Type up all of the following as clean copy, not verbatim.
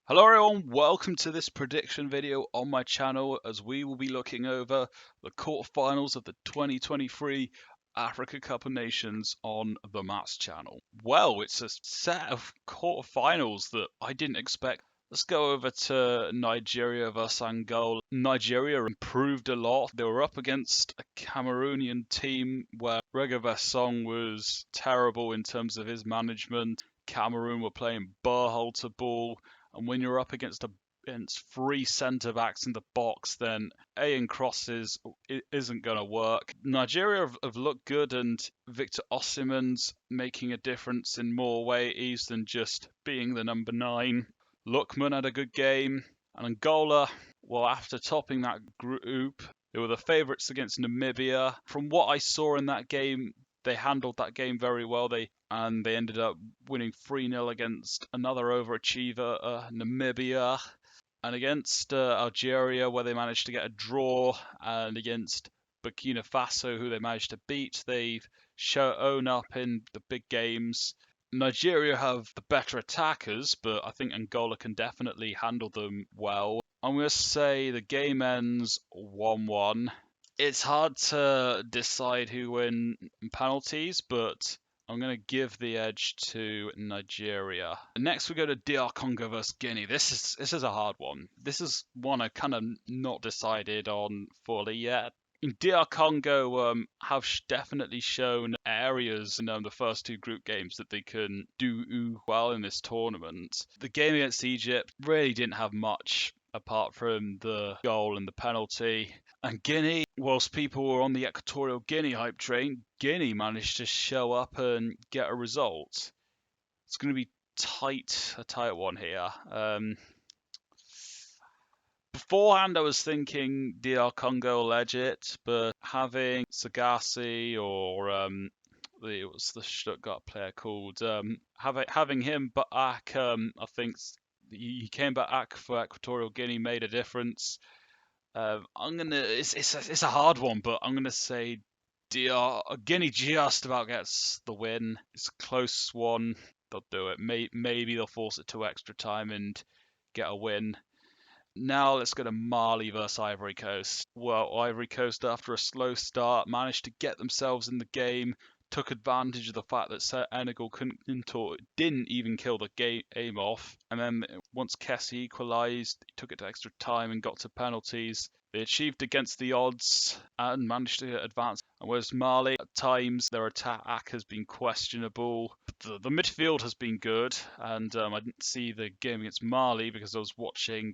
Hello everyone, welcome to this prediction video on my channel as we will be looking over the quarterfinals of the 2023 Africa Cup of Nations on the Mats channel. Well, it's a set of quarterfinals that I didn't expect. Let's go over to Nigeria versus Angola. Nigeria improved a lot. They were up against a Cameroonian team where Reggae Song was terrible in terms of his management. Cameroon were playing Berhalter ball. And when you're up against three centre backs in the box, then and crosses isn't going to work. Nigeria have looked good, and Victor Osimhen's making a difference in more ways than just being the number 9. Lookman had a good game, and Angola, well, after topping that group, they were the favourites against Namibia. From what I saw in that game, they handled that game very well. They ended up winning 3-0 against another overachiever, Namibia, and against Algeria, where they managed to get a draw, and against Burkina Faso, who they managed to beat. They've shown up in the big games. Nigeria have the better attackers, but I think Angola can definitely handle them well. I'm going to say the game ends 1-1. It's hard to decide who wins penalties, but I'm going to give the edge to Nigeria. Next, we go to DR Congo versus Guinea. This is a hard one. This is one I kind of not decided on fully yet. DR Congo have definitely shown areas in the first two group games that they can do well in this tournament. The game against Egypt really didn't have much apart from the goal and the penalty. And Guinea, whilst people were on the Equatorial Guinea hype train, Guinea managed to show up and get a result. It's going to be a tight one here. Beforehand, I was thinking DR Congo legit, but having Sagasi or it was the Stuttgart player called having him back, I think he came back for Equatorial Guinea made a difference. It's a hard one, but I'm gonna say Guinea just about gets the win. It's a close one. They'll do it. Maybe they'll force it to extra time and get a win. Now let's go to Mali versus Ivory Coast. Well, Ivory Coast, after a slow start, managed to get themselves in the game, took advantage of the fact that Senegal didn't even kill the game off, and then once Kessie equalised, he took it to extra time and got to penalties. They achieved against the odds and managed to advance. And whereas Mali, at times, their attack has been questionable. The midfield has been good, and I didn't see the game against Mali because I was watching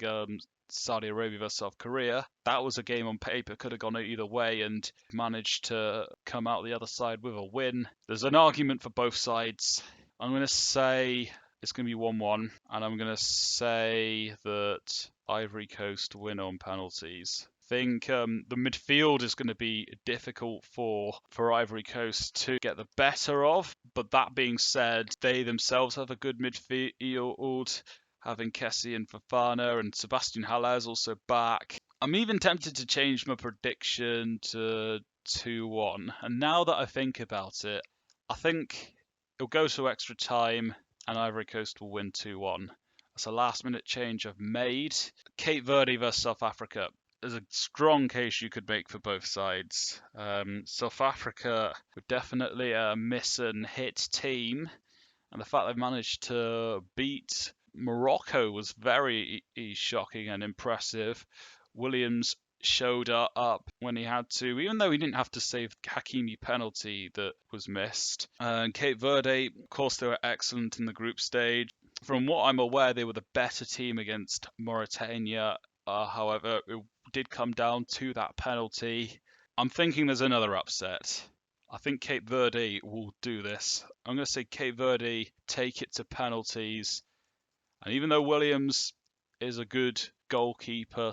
Saudi Arabia versus South Korea. That was a game on paper, could have gone either way, and managed to come out the other side with a win. There's an argument for both sides. I'm going to say it's going to be 1-1, and I'm going to say that Ivory Coast win on penalties. I think the midfield is going to be difficult for Ivory Coast to get the better of. But that being said, they themselves have a good midfield, having Kessie and Fofana, and Sebastian Haller is also back. I'm even tempted to change my prediction to 2-1. And now that I think about it, I think it'll go to extra time and Ivory Coast will win 2-1. That's a last minute change I've made. Cape Verde versus South Africa. There's a strong case you could make for both sides. South Africa were definitely a miss and hit team, and the fact they've managed to beat Morocco was very shocking and impressive. Williams showed up when he had to, even though he didn't have to save Hakimi penalty that was missed. Cape Verde, of course, they were excellent in the group stage. From what I'm aware, they were the better team against Mauritania. However, it did come down to that penalty. I'm thinking there's another upset. I think Cape Verde will do this. I'm going to say Cape Verde take it to penalties. And even though Williams is a good goalkeeper,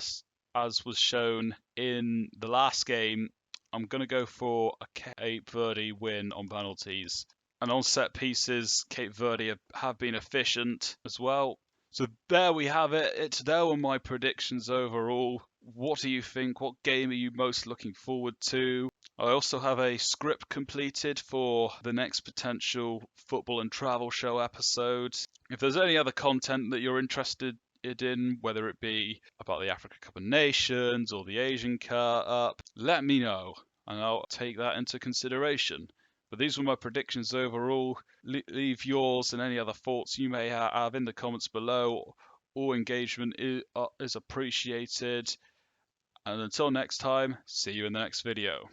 as was shown in the last game, I'm going to go for a Cape Verde win on penalties. And on set pieces, Cape Verde have been efficient as well. So there we have it. There were my predictions overall. What do you think? What game are you most looking forward to? I also have a script completed for the next potential football and travel show episode. If there's any other content that you're interested interested in, whether it be about the Africa Cup of Nations or the Asian Cup, let me know and I'll take that into consideration. But these were my predictions overall. Leave yours and any other thoughts you may have in the comments below. All engagement is appreciated. And until next time, see you in the next video.